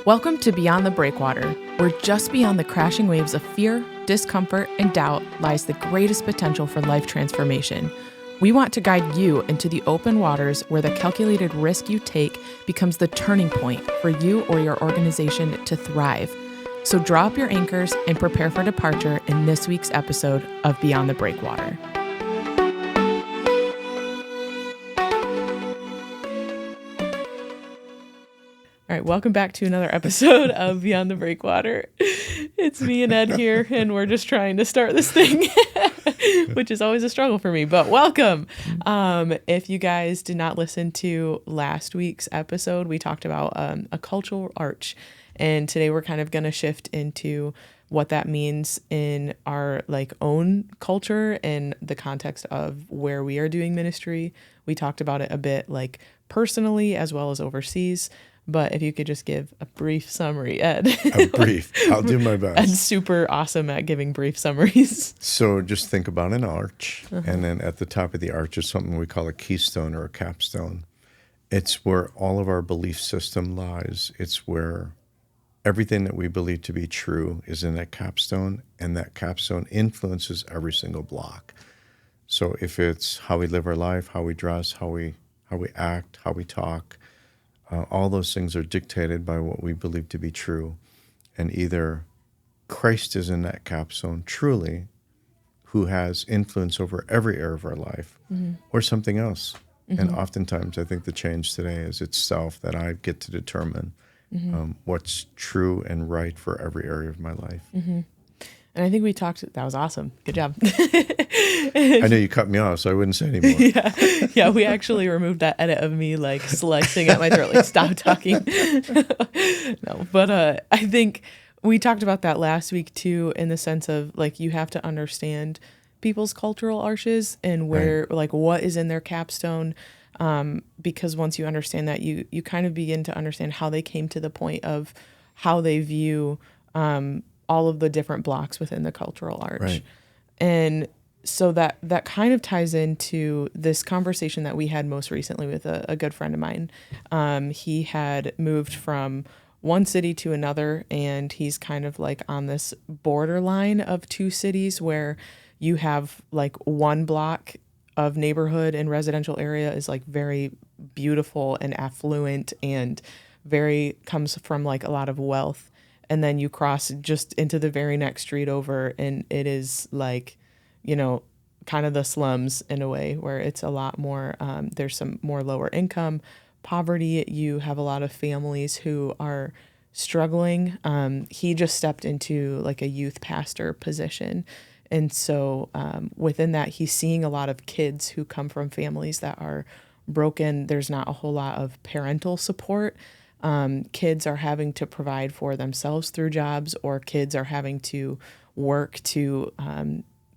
Welcome to Beyond the Breakwater, where just beyond the crashing waves of fear, discomfort, and doubt lies the greatest potential for life transformation. We want to guide you into the open waters where the calculated risk you take becomes the turning point for you or your organization to thrive. So draw up your anchors and prepare for departure in this week's episode of Beyond the Breakwater. All right, welcome back to another episode of Beyond the Breakwater. It's me and Ed here, and we're just trying to start this thing, which is always a struggle for me, but welcome. If you guys did not listen to last week's episode, we talked about a cultural arch, and today we're kind of going to shift into what that means in our own culture and the context of where we are doing ministry. We talked about it a bit personally as well as overseas. But if you could just give a brief summary, Ed. A brief. I'll do my best. Ed's super awesome at giving brief summaries. So just think about an arch, and then at the top of the arch is something we call a keystone or a capstone. It's where all of our belief system lies. It's where everything that we believe to be true is in that capstone, and that capstone influences every single block. So if it's how we live our life, how we dress, how we act, how we talk, all those things are dictated by what we believe to be true. And either Christ is in that capstone truly, who has influence over every area of our life, or something else. And oftentimes I think the change today is it's self, that I get to determine what's true and right for every area of my life. And I think we talked, that was awesome. Good job. I know you cut me off, so I wouldn't say anymore. Yeah, we actually removed that edit of me slicing at my throat, stop talking. No, but I think we talked about that last week too, in the sense of you have to understand people's cultural arches and where, what is in their capstone. Because once you understand that, you kind of begin to understand how they came to the point of how they view all of the different blocks within the cultural arch. Right. And so that kind of ties into this conversation that we had most recently with a good friend of mine. He had moved from one city to another, and he's kind of on this borderline of two cities where you have one block of neighborhood and residential area is very beautiful and affluent and comes from a lot of wealth. And then you cross just into the very next street over, and it is kind of the slums in a way, where it's a lot more, there's some more lower income, poverty. You have a lot of families who are struggling. He just stepped into a youth pastor position. And so within that, he's seeing a lot of kids who come from families that are broken. There's not a whole lot of parental support. Kids are having to provide for themselves through jobs, or kids are having to work to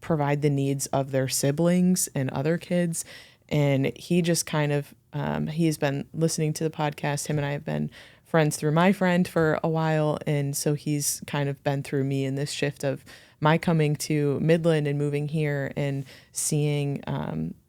provide the needs of their siblings and other kids. And he just kind of, he's been listening to the podcast. Him and I have been friends through my friend for a while. And so he's kind of been through me in this shift of my coming to Midland and moving here and seeing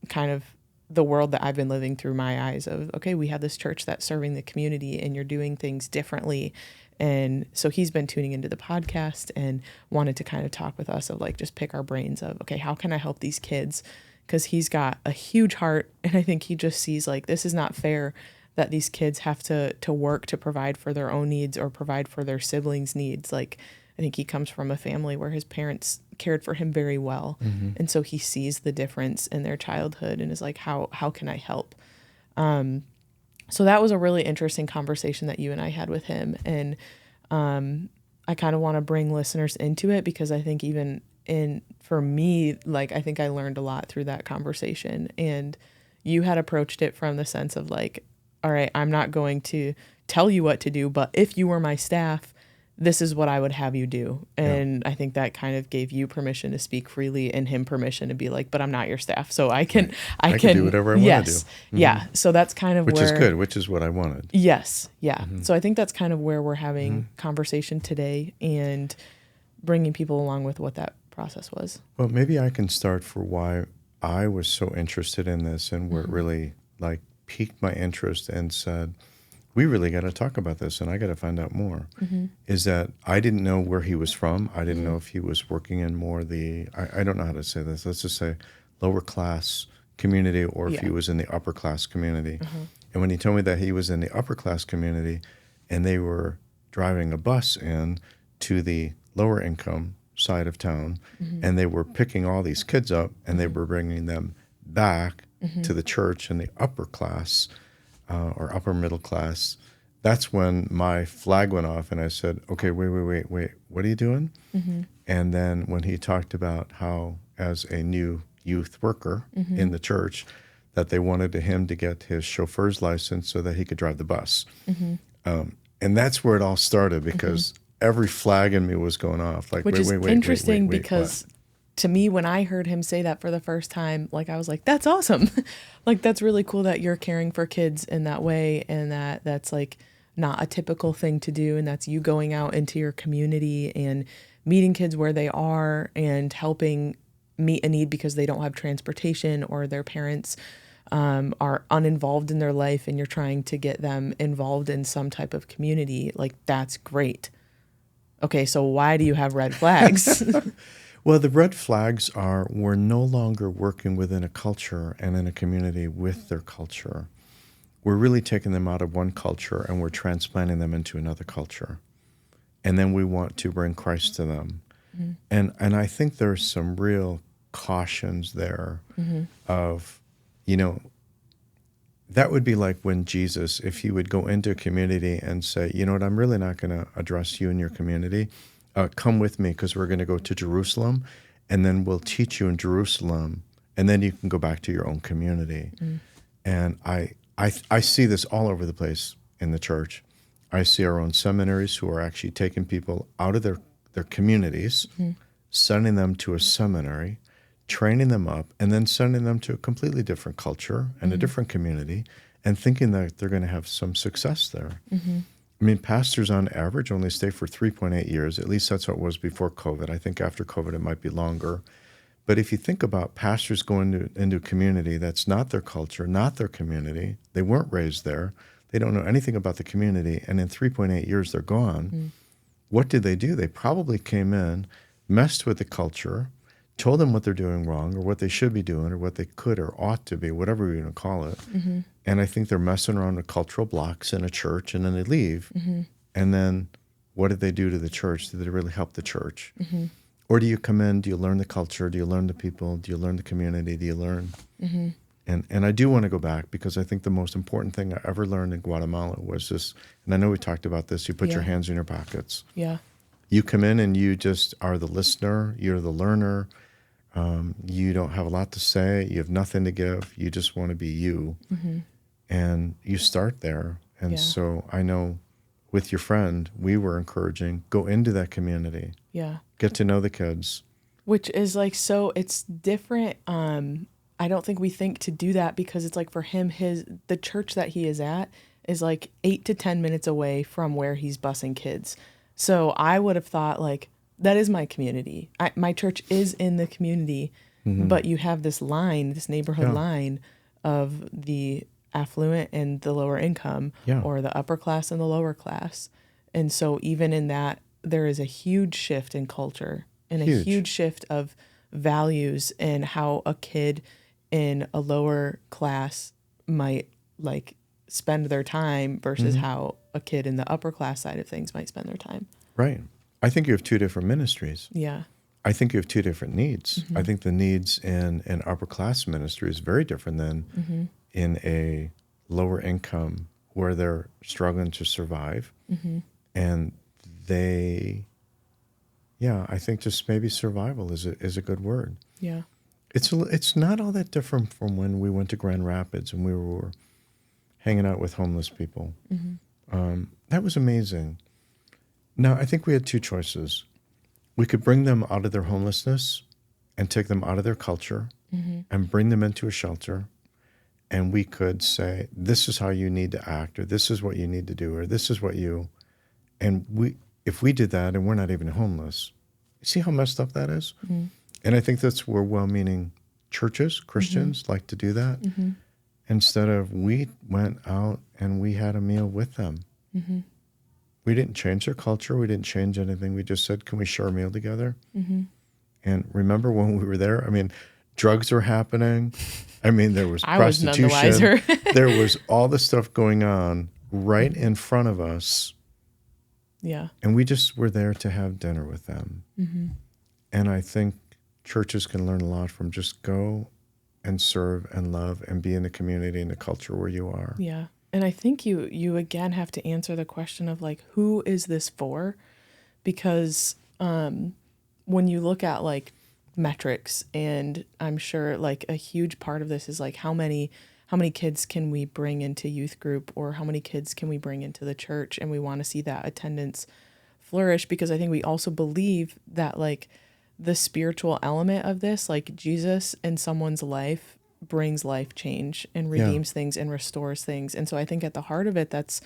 kind of the world that I've been living through my eyes of, okay, we have this church that's serving the community and you're doing things differently. And so he's been tuning into the podcast and wanted to kind of talk with us of just pick our brains of, okay, how can I help these kids? Because he's got a huge heart. And I think he just sees this is not fair that these kids have to work to provide for their own needs or provide for their siblings' needs. I think he comes from a family where his parents cared for him very well. And so he sees the difference in their childhood and is how can I help? So that was a really interesting conversation that you and I had with him. And I kind of want to bring listeners into it, because I think even for me, I think I learned a lot through that conversation. And you had approached it from the sense of all right, I'm not going to tell you what to do, but if you were my staff, this is what I would have you do. And I think that kind of gave you permission to speak freely and him permission to be but I'm not your staff. So I can do whatever I want to do. Yeah. So that's kind of which is good, which is what I wanted. Yes. Yeah. So I think that's kind of where we're having conversation today and bringing people along with what that process was. Well, maybe I can start for why I was so interested in this and where it really piqued my interest and said, we really got to talk about this, and I got to find out more, is that I didn't know where he was from. I didn't know if he was working in more I don't know how to say this. Let's just say lower class community, or if he was in the upper class community. And when he told me that he was in the upper class community and they were driving a bus in to the lower income side of town, and they were picking all these kids up and they were bringing them back to the church in the upper class or upper middle class, that's when my flag went off and I said, okay, wait, what are you doing? And then when he talked about how, as a new youth worker in the church, that they wanted him to get his chauffeur's license so that he could drive the bus. And that's where it all started, because every flag in me was going off. Like, which is interesting because what? To me, when I heard him say that for the first time, like, I was like, that's awesome. Like, that's really cool that you're caring for kids in that way, and that's like not a typical thing to do. And that's you going out into your community and meeting kids where they are and helping meet a need because they don't have transportation, or their parents are uninvolved in their life, and you're trying to get them involved in some type of community. Like, that's great. Okay, so why do you have red flags? Well, the red flags are, we're no longer working within a culture and in a community with their culture. We're really taking them out of one culture and we're transplanting them into another culture. And then we want to bring Christ to them. And I think there's some real cautions there of, that would be like when Jesus, if he would go into a community and say, you know what, I'm really not going to address you in your community. Come with me, because we're going to go to Jerusalem, and then we'll teach you in Jerusalem, and then you can go back to your own community. And I see this all over the place in the church. I see our own seminaries who are actually taking people out of their communities, sending them to a seminary, training them up, and then sending them to a completely different culture and a different community, and thinking that they're going to have some success there. I mean, pastors on average only stay for 3.8 years. At least that's what it was before COVID. I think after COVID it might be longer. But if you think about pastors going into a community that's not their culture, not their community, they weren't raised there, they don't know anything about the community, and in 3.8 years they're gone, what did they do? They probably came in, messed with the culture, told them what they're doing wrong, or what they should be doing, or what they could or ought to be, whatever you're going to call it. And I think they're messing around with cultural blocks in a church, and then they leave. And then what did they do to the church? Did they really help the church? Or do you come in, do you learn the culture? Do you learn the people? Do you learn the community? Do you learn? And I do want to go back, because I think the most important thing I ever learned in Guatemala was this, and I know we talked about this, you put your hands in your pockets. You come in and you just are the listener, you're the learner. You don't have a lot to say. You have nothing to give. You just want to be you. And you start there. And so I know with your friend, we were encouraging, go into that community. Get to know the kids. Which is like, so it's different. I don't think we think to do that, because it's like, for him, the church that he is at is like 8 to 10 minutes away from where he's busing kids. So I would have thought, like, that is my community. My church is in the community, but you have this neighborhood line of the affluent and the lower income, or the upper class and the lower class. And so even in that, there is a huge shift in culture and a huge shift of values and how a kid in a lower class might like spend their time versus how a kid in the upper class side of things might spend their time. Right. I think you have two different ministries. I think you have two different needs. I think the needs in an upper class ministry is very different than in a lower income where they're struggling to survive. And I think just maybe survival is a good word. It's not all that different from when we went to Grand Rapids and we were hanging out with homeless people. That was amazing. Now, I think we had two choices. We could bring them out of their homelessness and take them out of their culture and bring them into a shelter. And we could say, this is how you need to act, or this is what you need to do, or this is what you... And if we did that and we're not even homeless, see how messed up that is? And I think that's where well-meaning churches, Christians, like to do that. instead of we went out and we had a meal with them. Mm-hmm. We didn't change their culture. We didn't change anything. We just said, can we share a meal together? Mm-hmm. And remember when we were there? I mean, drugs were happening. I mean, there was I was none the prostitution. wiser. There was all the stuff going on right in front of us. Yeah. And we just were there to have dinner with them. Mm-hmm. And I think churches can learn a lot from just go and serve and love and be in the community and the culture where you are. Yeah. And I think you again have to answer the question of like, who is this for? Because when you look at like metrics, and I'm sure like a huge part of this is like how many kids can we bring into youth group, or how many kids can we bring into the church, and we want to see that attendance flourish, because I think we also believe that like the spiritual element of this, like Jesus in someone's life brings life change and redeems things and restores things. And so I think at the heart of it, that's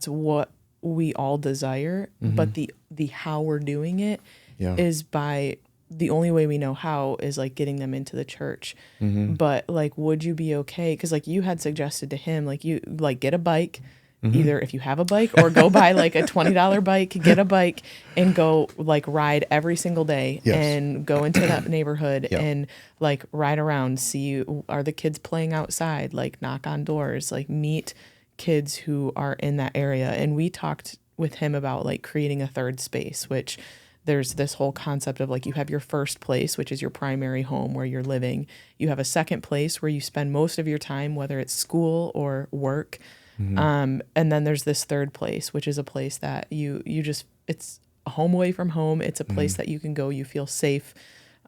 what we all desire. Mm-hmm. But the how we're doing it is by the only way we know how is like getting them into the church. Mm-hmm. But like, would you be okay? Because like you had suggested to him, like you like get a bike, mm-hmm. either if you have a bike, or go buy like a $20 bike, get a bike and go like ride every single day. Yes. And go into that neighborhood and like ride around, see, are the kids playing outside, like knock on doors, like meet kids who are in that area. And we talked with him about like creating a third space, which there's this whole concept of like you have your first place, which is your primary home where you're living. You have a second place where you spend most of your time, whether it's school or work. Mm-hmm. And then there's this third place, which is a place that you just, it's a home away from home. It's a place that you can go, you feel safe.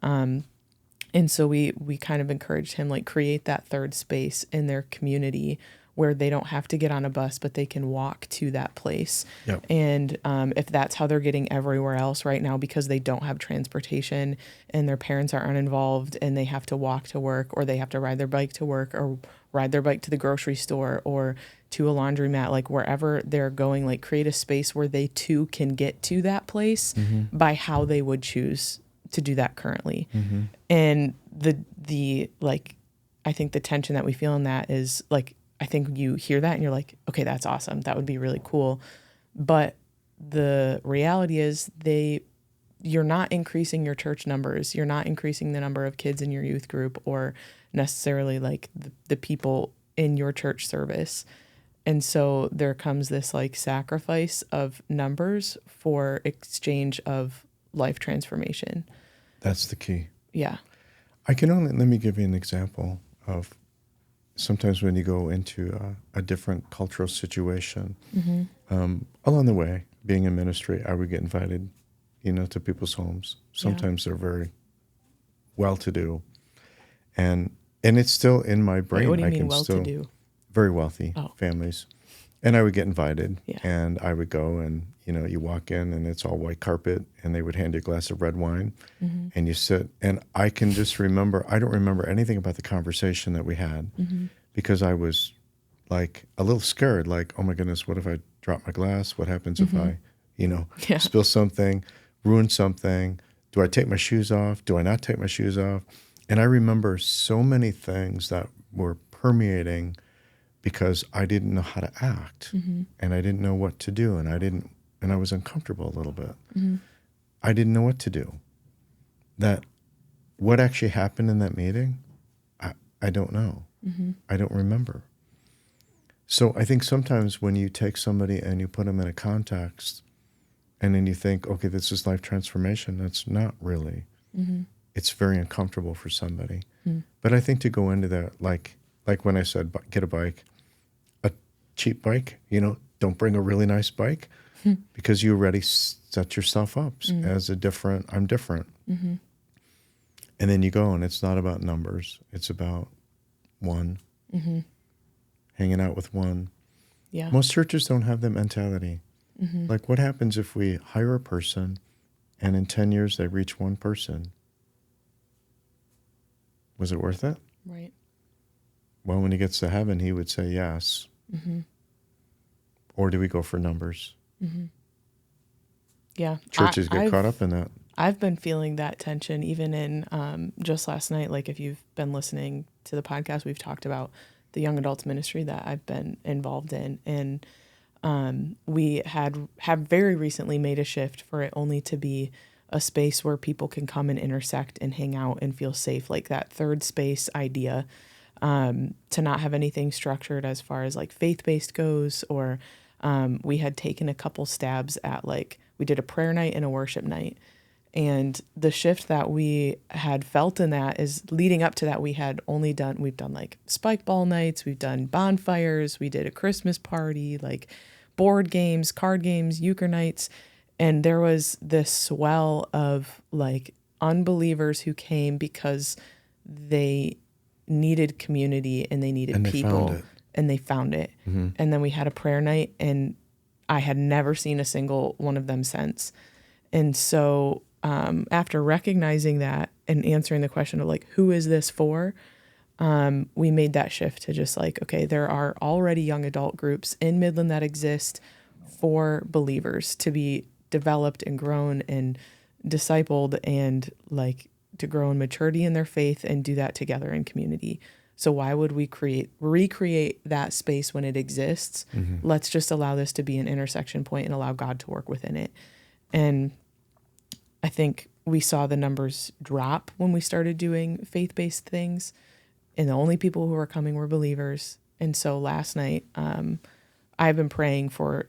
And so we kind of encouraged him, like create that third space in their community where they don't have to get on a bus, but they can walk to that place. Yep. And if that's how they're getting everywhere else right now, because they don't have transportation and their parents aren't involved and they have to walk to work, or they have to ride their bike to work, or ride their bike to the grocery store or to a laundromat, like wherever they're going, like create a space where they too can get to that place by how they would choose to do that currently. Mm-hmm. And the like, I think the tension that we feel in that is like, I think you hear that and you're like, okay, that's awesome. That would be really cool. But the reality is you're not increasing your church numbers. You're not increasing the number of kids in your youth group, or necessarily like the people in your church service. And so there comes this like sacrifice of numbers for exchange of life transformation. That's the key. Yeah. Let me give you an example of sometimes when you go into a different cultural situation, along the way, being in ministry, I would get invited, to people's homes. Sometimes they're very well-to-do, and it's still in my brain. Wait, what do you mean well-to-do? Very wealthy families, and I would get invited, and I would go, and you walk in, and it's all white carpet, and they would hand you a glass of red wine, and you sit, and I can just remember. I don't remember anything about the conversation that we had, because I was like a little scared, like, oh my goodness, what if I drop my glass? What happens if I, spill something, ruin something? Do I take my shoes off? Do I not take my shoes off? And I remember so many things that were permeating because I didn't know how to act, and I didn't know what to do, and I was uncomfortable a little bit. I didn't know what to do. That what actually happened in that meeting, I don't know. I don't remember. So I think sometimes when you take somebody and you put them in a context, and then you think, okay, this is life transformation, that's not really. It's very uncomfortable for somebody. But I think to go into that, like when I said, get a bike, a cheap bike, don't bring a really nice bike, because you already set yourself up as I'm different. And then you go, and it's not about numbers. It's about one, hanging out with one. Yeah. Most churches don't have that mentality. Like, what happens if we hire a person and in 10 years they reach one person? Was it worth it? Right. Well, when he gets to heaven, he would say yes. Or do we go for numbers? Yeah. Churches get caught up in that. I've been feeling that tension even in just last night. Like if you've been listening to the podcast, we've talked about the young adults ministry that I've been involved in. And we have very recently made a shift for it only to be a space where people can come and intersect and hang out and feel safe, like that third space idea, to not have anything structured as far as like faith-based goes, or we had taken a couple stabs at like, we did a prayer night and a worship night. And the shift that we had felt in that is leading up to that, we've done like spike ball nights, we've done bonfires, we did a Christmas party, like board games, card games, euchre nights. And there was this swell of like unbelievers who came because they needed community and they needed people, and they found it. Mm-hmm. And then we had a prayer night, and I had never seen a single one of them since. And so after recognizing that and answering the question of like, who is this for? We made that shift to just like, okay, there are already young adult groups in Midland that exist for believers to be developed and grown and discipled, and like to grow in maturity in their faith and do that together in community. So why would we recreate that space when it exists? Mm-hmm. Let's just allow this to be an intersection point and allow God to work within it. And I think we saw the numbers drop when we started doing faith-based things, and the only people who were coming were believers. And so last night, I've been praying for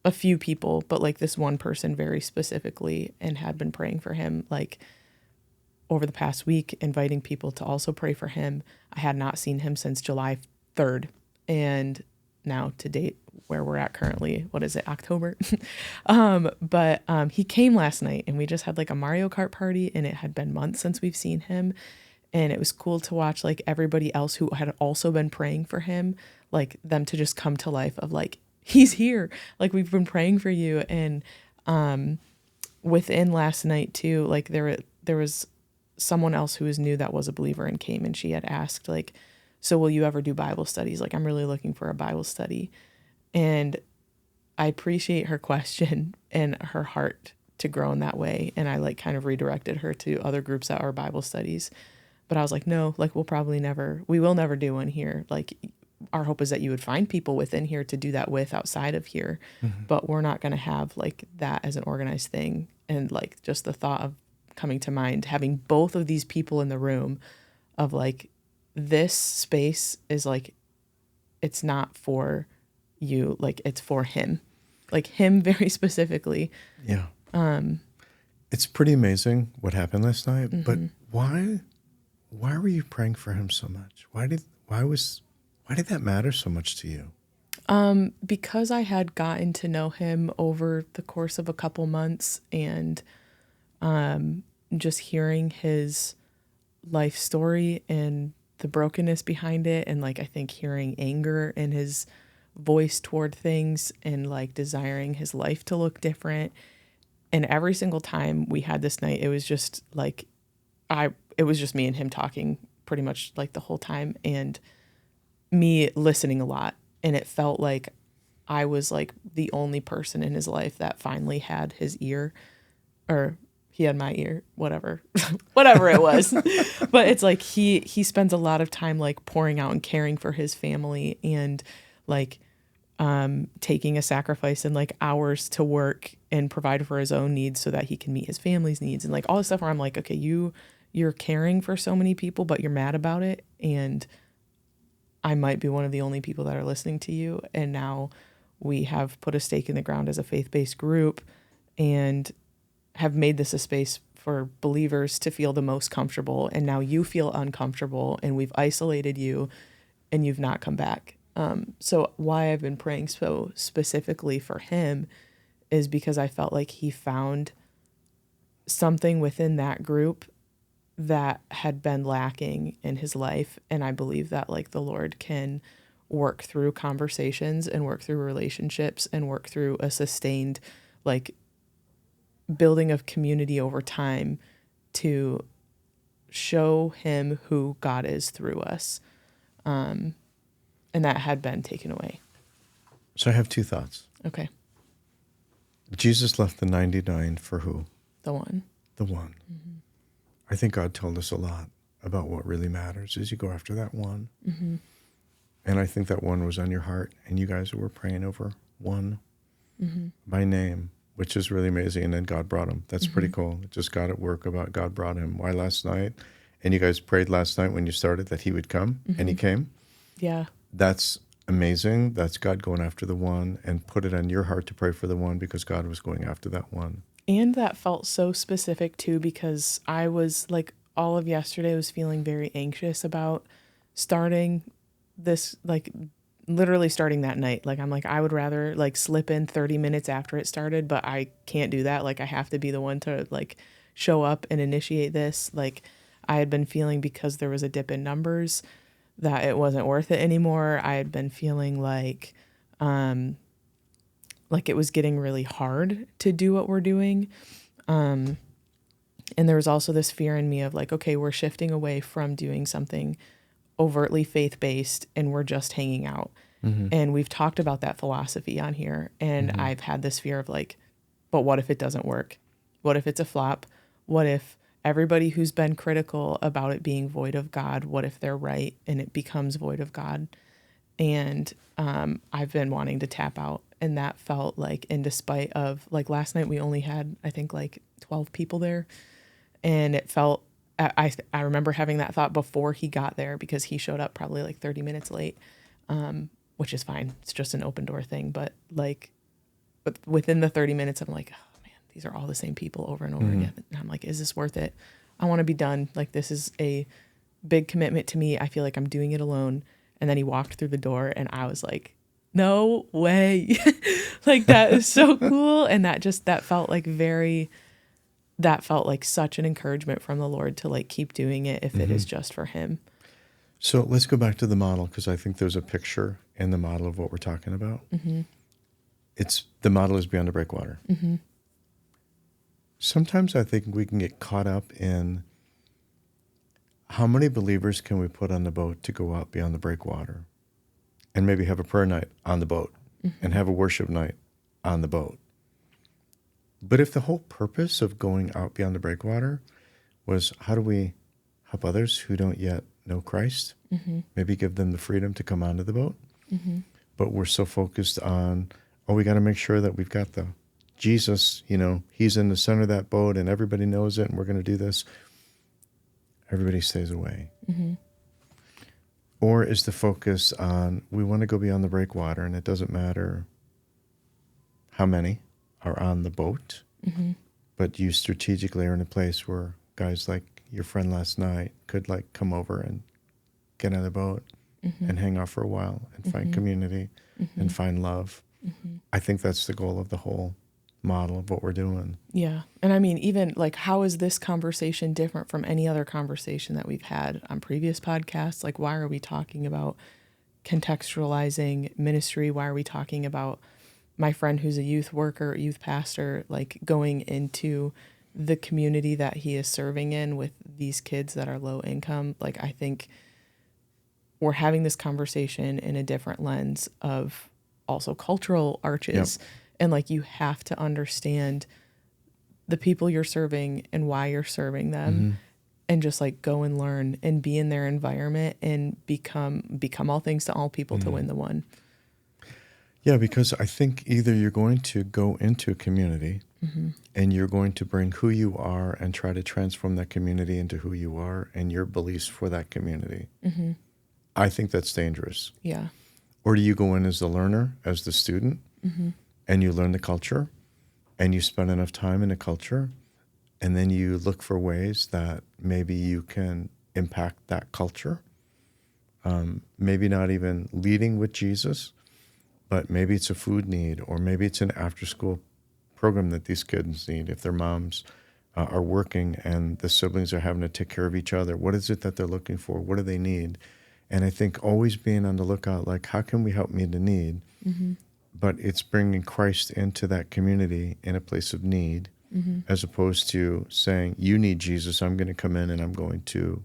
a few people, but like this one person very specifically, and had been praying for him like over the past week, inviting people to also pray for him. I had not seen him since July 3rd. And now to date, where we're at currently, what is it, October? But he came last night, and we just had like a Mario Kart party, and it had been months since we've seen him. And it was cool to watch like everybody else who had also been praying for him, like them to just come to life of like, he's here. Like, we've been praying for you. And within last night too, like there was someone else who was new that was a believer and came, and she had asked like, so will you ever do Bible studies? Like, I'm really looking for a Bible study. And I appreciate her question and her heart to grow in that way. And I like kind of redirected her to other groups that are Bible studies. But I was like, no, like we will never do one here. Like, our hope is that you would find people within here to do that with outside of here. Mm-hmm. But we're not going to have like that as an organized thing. And like just the thought of coming to mind, having both of these people in the room of like, this space is like, it's not for you, like it's for him, like him very specifically. Yeah. It's pretty amazing what happened last night, mm-hmm. but why were you praying for him so much? Why did that matter so much to you? Because I had gotten to know him over the course of a couple months, and just hearing his life story and the brokenness behind it, and like I think hearing anger in his voice toward things, and like desiring his life to look different. And every single time we had this night, it was just like it was just me and him talking pretty much like the whole time, and me listening a lot. And it felt like I was like the only person in his life that finally had his ear, or he had my ear, whatever it was. But it's like he spends a lot of time like pouring out and caring for his family, and like taking a sacrifice and like hours to work and provide for his own needs so that he can meet his family's needs, and like all this stuff where I'm like, okay, you're caring for so many people, but you're mad about it. And I might be one of the only people that are listening to you. And now we have put a stake in the ground as a faith-based group, and have made this a space for believers to feel the most comfortable. And now you feel uncomfortable, and we've isolated you, and you've not come back. So why I've been praying so specifically for him is because I felt like he found something within that group that had been lacking in his life. And I believe that like the Lord can work through conversations and work through relationships and work through a sustained like building of community over time to show him who God is through us. And that had been taken away. So I have two thoughts. Okay. Jesus left the 99 for who? The one. The one. Mm-hmm. I think God told us a lot about what really matters is you go after that one. Mm-hmm. And I think that one was on your heart, and you guys were praying over one by name, which is really amazing. And then God brought him. That's pretty cool. It just got at work about God brought him. Why last night? And you guys prayed last night when you started that he would come, and he came. Yeah. That's amazing. That's God going after the one, and put it on your heart to pray for the one because God was going after that one. And that felt so specific too, because I was like, all of yesterday was feeling very anxious about starting this, like literally starting that night. Like, I'm like, I would rather like slip in 30 minutes after it started, but I can't do that. Like, I have to be the one to like show up and initiate this. Like, I had been feeling, because there was a dip in numbers, that it wasn't worth it anymore. I had been feeling like it was getting really hard to do what we're doing. And there was also this fear in me of like, okay, we're shifting away from doing something overtly faith-based and we're just hanging out. And we've talked about that philosophy on here. And I've had this fear of like, but what if it doesn't work? What if it's a flop? What if everybody who's been critical about it being void of God, what if they're right and it becomes void of God? And I've been wanting to tap out. And that felt like, in despite of like last night, we only had, I think, like 12 people there. And it felt, I remember having that thought before he got there, because he showed up probably like 30 minutes late, which is fine. It's just an open door thing. But like within the 30 minutes, I'm like, oh man, these are all the same people over and over again. And I'm like, is this worth it? I want to be done. Like, this is a big commitment to me. I feel like I'm doing it alone. And then he walked through the door and I was like, no way. Like, that is so cool. And that felt like such an encouragement from the Lord to like keep doing it if it is just for him. So let's go back to the model, because I think there's a picture in the model of what we're talking about. The model is Beyond the Breakwater. Sometimes I think we can get caught up in how many believers can we put on the boat to go out beyond the breakwater, and maybe have a prayer night on the boat and have a worship night on the boat. But if the whole purpose of going out beyond the breakwater was, how do we help others who don't yet know Christ, maybe give them the freedom to come onto the boat, but we're so focused on, we got to make sure that we've got the Jesus, he's in the center of that boat and everybody knows it and we're going to do this. Everybody stays away. Or is the focus on, we want to go beyond the breakwater, and it doesn't matter how many are on the boat, but you strategically are in a place where guys like your friend last night could like come over and get on the boat and hang out for a while and find community and find love. I think that's the goal of the whole model of what we're doing. Yeah. And I mean, even like, how is this conversation different from any other conversation that we've had on previous podcasts? Like, why are we talking about contextualizing ministry? Why are we talking about my friend who's a youth worker, youth pastor, like going into the community that he is serving in with these kids that are low income? Like, I think we're having this conversation in a different lens of also cultural arches. And like, you have to understand the people you're serving and why you're serving them, and just like go and learn and be in their environment and become all things to all people to win the one. Yeah, because I think either you're going to go into a community and you're going to bring who you are and try to transform that community into who you are and your beliefs for that community. I think that's dangerous. Yeah. Or do you go in as the learner, as the student, and you learn the culture, and you spend enough time in the culture, and then you look for ways that maybe you can impact that culture. Maybe not even leading with Jesus, but maybe it's a food need, or maybe it's an after-school program that these kids need if their moms are working and the siblings are having to take care of each other. What is it that they're looking for? What do they need? And I think always being on the lookout, like, how can we help meet the need? But it's bringing Christ into that community in a place of need, as opposed to saying, you need Jesus, I'm going to come in and I'm going to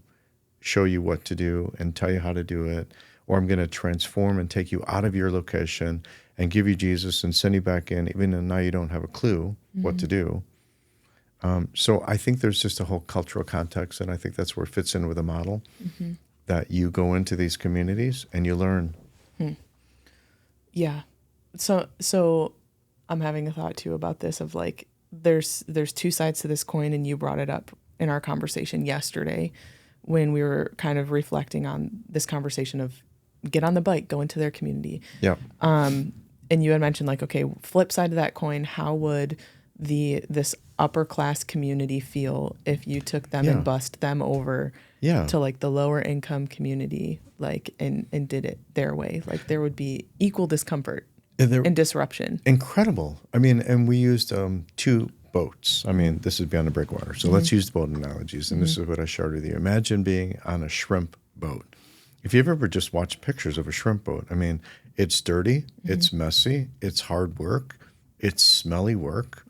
show you what to do and tell you how to do it, or I'm going to transform and take you out of your location and give you Jesus and send you back in, even though now you don't have a clue what to do. So I think there's just a whole cultural context, and I think that's where it fits in with a model, that you go into these communities and you learn Yeah. So I'm having a thought too about this of like, there's two sides to this coin, and you brought it up in our conversation yesterday when we were kind of reflecting on this conversation of get on the bike, go into their community. Yeah. And you had mentioned like, okay, flip side of that coin, how would this upper class community feel if you took them and bussed them over to like the lower income community, like, and did it their way? Like there would be equal discomfort and disruption. Incredible. I mean, and we used 2 boats. I mean, this is Beyond the Breakwater. So let's use the boat analogies. And this is what I shared with you. Imagine being on a shrimp boat. If you've ever just watched pictures of a shrimp boat, I mean, it's dirty, it's messy, it's hard work, it's smelly work.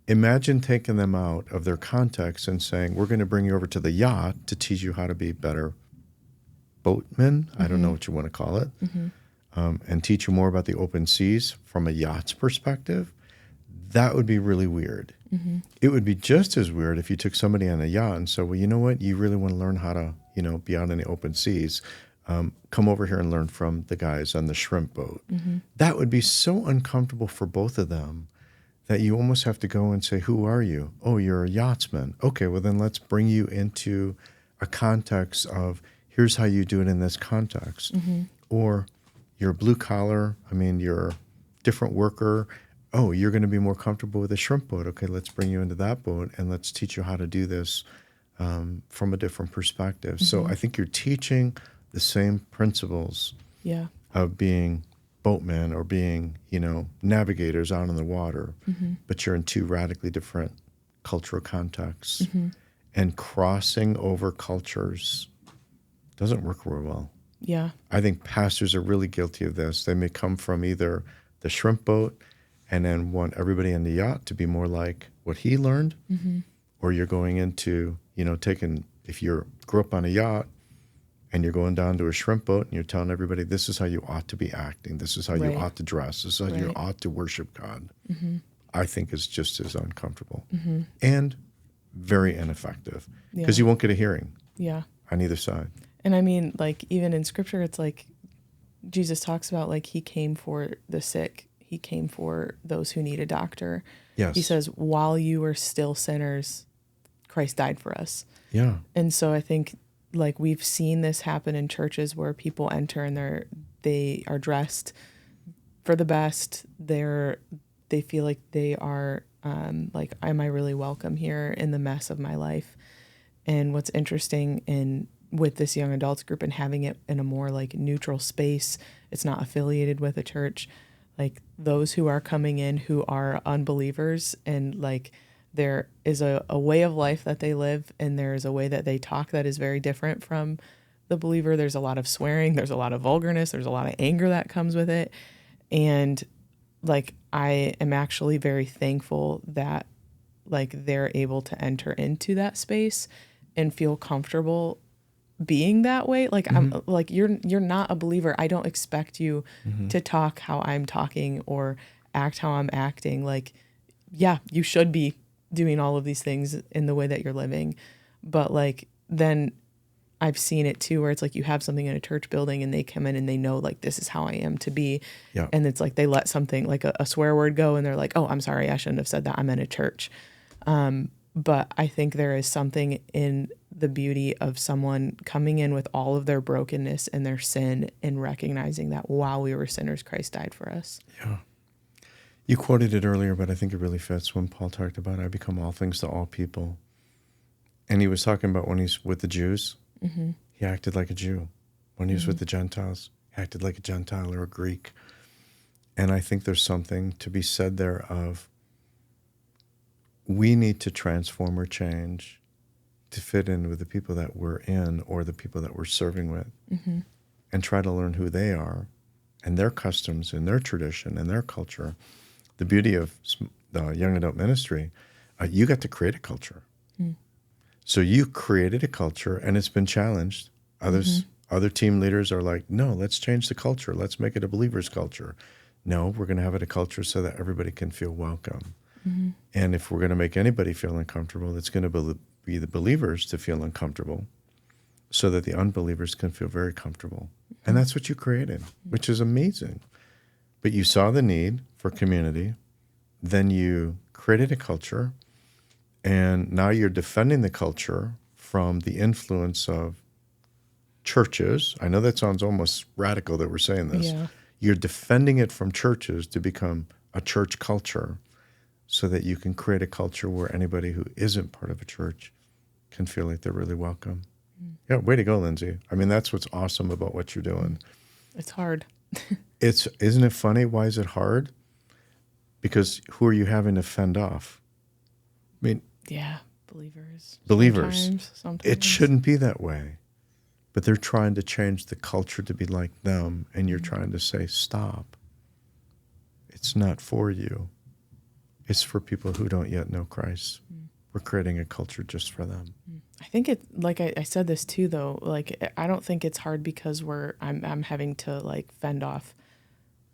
Imagine taking them out of their context and saying, we're going to bring you over to the yacht to teach you how to be better boatmen. I don't know what you want to call it. And teach you more about the open seas from a yacht's perspective. That would be really weird. It would be just as weird if you took somebody on a yacht and said, well, you know what? You really want to learn how to, be out in the open seas. Come over here and learn from the guys on the shrimp boat. That would be so uncomfortable for both of them that you almost have to go and say, who are you? Oh, you're a yachtsman. Okay, well then let's bring you into a context of here's how you do it in this context. Or you're blue collar, you're a different worker. Oh, you're going to be more comfortable with a shrimp boat. Okay, let's bring you into that boat and let's teach you how to do this from a different perspective. So I think you're teaching the same principles of being boatmen or being, navigators out on the water, but you're in 2 radically different cultural contexts. And crossing over cultures doesn't work real well. Yeah. I think pastors are really guilty of this. They may come from either the shrimp boat and then want everybody on the yacht to be more like what he learned, or you're going into, if you grew up on a yacht and you're going down to a shrimp boat and you're telling everybody, this is how you ought to be acting, this is how you ought to dress, this is how you ought to worship God, I think is just as uncomfortable and very ineffective because you won't get a hearing on either side. And like even in scripture, it's like Jesus talks about like he came for the sick. He came for those who need a doctor. Yes. He says, while you were still sinners, Christ died for us. Yeah. And so I think like we've seen this happen in churches where people enter and they are dressed for the best. They feel like they are like, am I really welcome here in the mess of my life? And what's interesting with this young adults group and having it in a more like neutral space, it's not affiliated with a church. Like those who are coming in who are unbelievers and like there is a way of life that they live and there's a way that they talk that is very different from the believer. There's a lot of swearing, there's a lot of vulgarness, there's a lot of anger that comes with it. And like I am actually very thankful that like they're able to enter into that space and feel comfortable being that way. Like I'm like you're not a believer. I don't expect you to talk how I'm talking or act how I'm acting. Like yeah, you should be doing all of these things in the way that you're living. But like then I've seen it too where it's like you have something in a church building and they come in and they know like this is how I am to be. Yeah. And it's like they let something like a swear word go and they're like, oh, I'm sorry, I shouldn't have said that. I'm in a church. But I think there is something in the beauty of someone coming in with all of their brokenness and their sin and recognizing that while we were sinners, Christ died for us. Yeah. You quoted it earlier, but I think it really fits when Paul talked about, I become all things to all people. And he was talking about when he's with the Jews, he acted like a Jew. When he was with the Gentiles, he acted like a Gentile or a Greek. And I think there's something to be said there of, we need to transform or change to fit in with the people that we're in or the people that we're serving with and try to learn who they are and their customs and their tradition and their culture. The beauty of the young adult ministry, you got to create a culture. So you created a culture and it's been challenged. Other team leaders are like, no, let's change the culture. Let's make it a believer's culture. No, we're going to have it a culture so that everybody can feel welcome. And if we're going to make anybody feel uncomfortable, it's going to be the believers to feel uncomfortable so that the unbelievers can feel very comfortable. And that's what you created, which is amazing. But you saw the need for community. Then you created a culture. And now you're defending the culture from the influence of churches. I know that sounds almost radical that we're saying this. Yeah. You're defending it from churches to become a church culture so that you can create a culture where anybody who isn't part of a church can feel like they're really welcome. Yeah, way to go, Lyndsay. I mean, that's what's awesome about what you're doing. It's hard. Isn't it funny? Why is it hard? Because who are you having to fend off? I mean, Yeah. Believers. Sometimes. It shouldn't be that way. But they're trying to change the culture to be like them, and you're trying to say, stop. It's not for you. It's for people who don't yet know Christ. We're creating a culture just for them. I think it, like I said this too, though, like, I don't think it's hard because I'm having to like fend off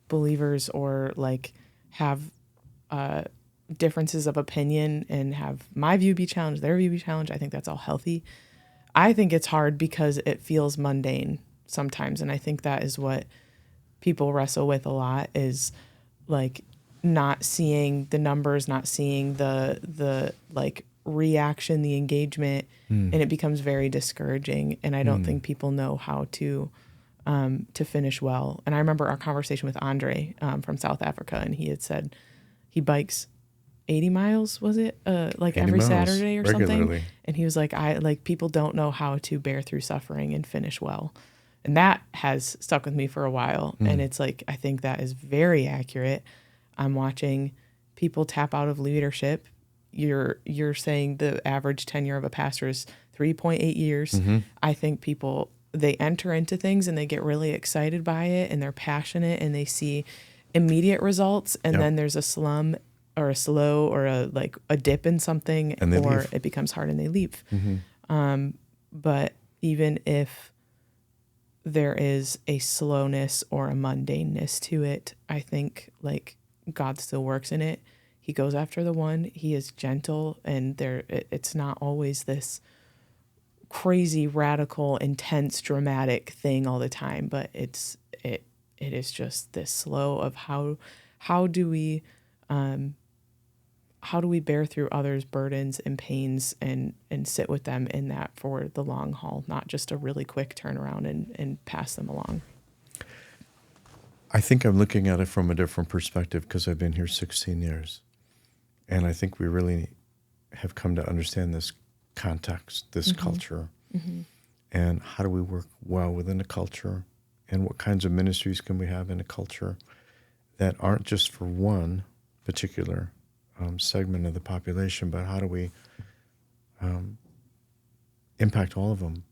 believers or like have differences of opinion and have my view be challenged, their view be challenged. I think that's all healthy. I think it's hard because it feels mundane sometimes. And I think that is what people wrestle with a lot, is like not seeing the numbers, not seeing the like reaction, the engagement, and it becomes very discouraging. And I don't think people know how to finish well. And I remember our conversation with Andre from South Africa, and he had said he bikes 80 miles, was it? Like every Saturday or regularly. Something. And he was like, people don't know how to bear through suffering and finish well. And that has stuck with me for a while. And it's like, I think that is very accurate. I'm watching people tap out of leadership. You're saying the average tenure of a pastor is 3.8 years. I think people, they enter into things and they get really excited by it and they're passionate and they see immediate results. And then there's a slum or a slow or a dip in something, and they or leave. it becomes hard and they leave. But even if there is a slowness or a mundaneness to it, I think like God still works in it. He goes after the one. He is gentle, and it's not always this crazy, radical, intense, dramatic thing all the time. But it is just this slow of how do we bear through others' burdens and pains and sit with them in that for the long haul, not just a really quick turnaround and pass them along. I think I'm looking at it from a different perspective because I've been here 16 years. And I think we really have come to understand this context, this culture, and how do we work well within a culture, and what kinds of ministries can we have in a culture that aren't just for one particular segment of the population, but how do we impact all of them?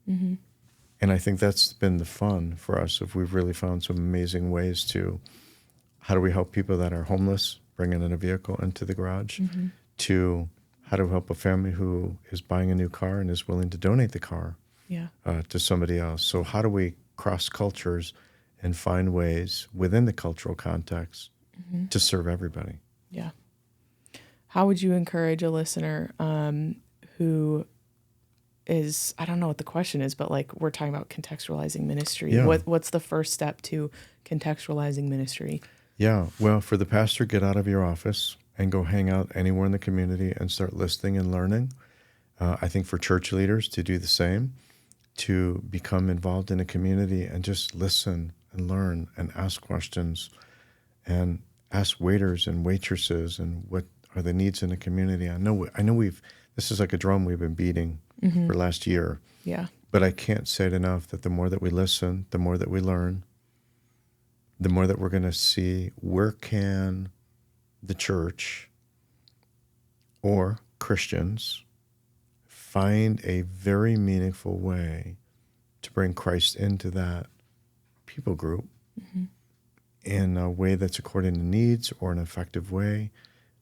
And I think that's been the fun for us. If we've really found some amazing ways to, how do we help people that are homeless, bringing in a vehicle into the garage, to how to help a family who is buying a new car and is willing to donate the car to somebody else. So how do we cross cultures and find ways within the cultural context to serve everybody? Yeah. How would you encourage a listener who is, I don't know what the question is, but like we're talking about contextualizing ministry. Yeah. What's the first step to contextualizing ministry? Yeah, well, for the pastor, get out of your office and go hang out anywhere in the community and start listening and learning. I think for church leaders to do the same, to become involved in a community and just listen and learn and ask questions and ask waiters and waitresses and what are the needs in the community. I know this is like a drum we've been beating for last year. Yeah. But I can't say it enough that the more that we listen, the more that we learn, the more that we're going to see where can the church or Christians find a very meaningful way to bring Christ into that people group in a way that's according to needs or an effective way.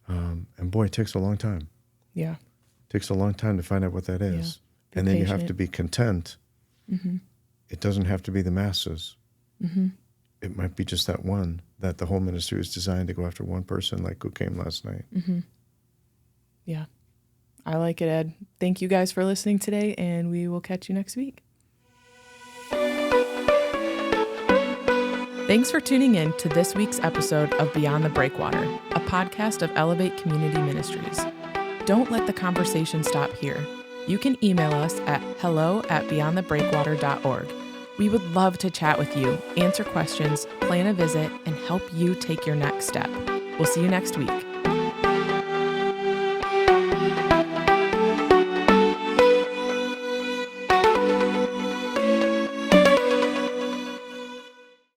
And boy, it takes a long time. Yeah. It takes a long time to find out what that is. Be and then patient. you have to be content. It doesn't have to be the masses. It might be just that one, that the whole ministry is designed to go after one person like who came last night. Yeah. I like it, Ed. Thank you guys for listening today, and we will catch you next week. Thanks for tuning in to this week's episode of Beyond the Breakwater, a podcast of Elevate Community Ministries. Don't let the conversation stop here. You can email us at hello@beyondthebreakwater.org. We would love to chat with you, answer questions, plan a visit, and help you take your next step. We'll see you next week.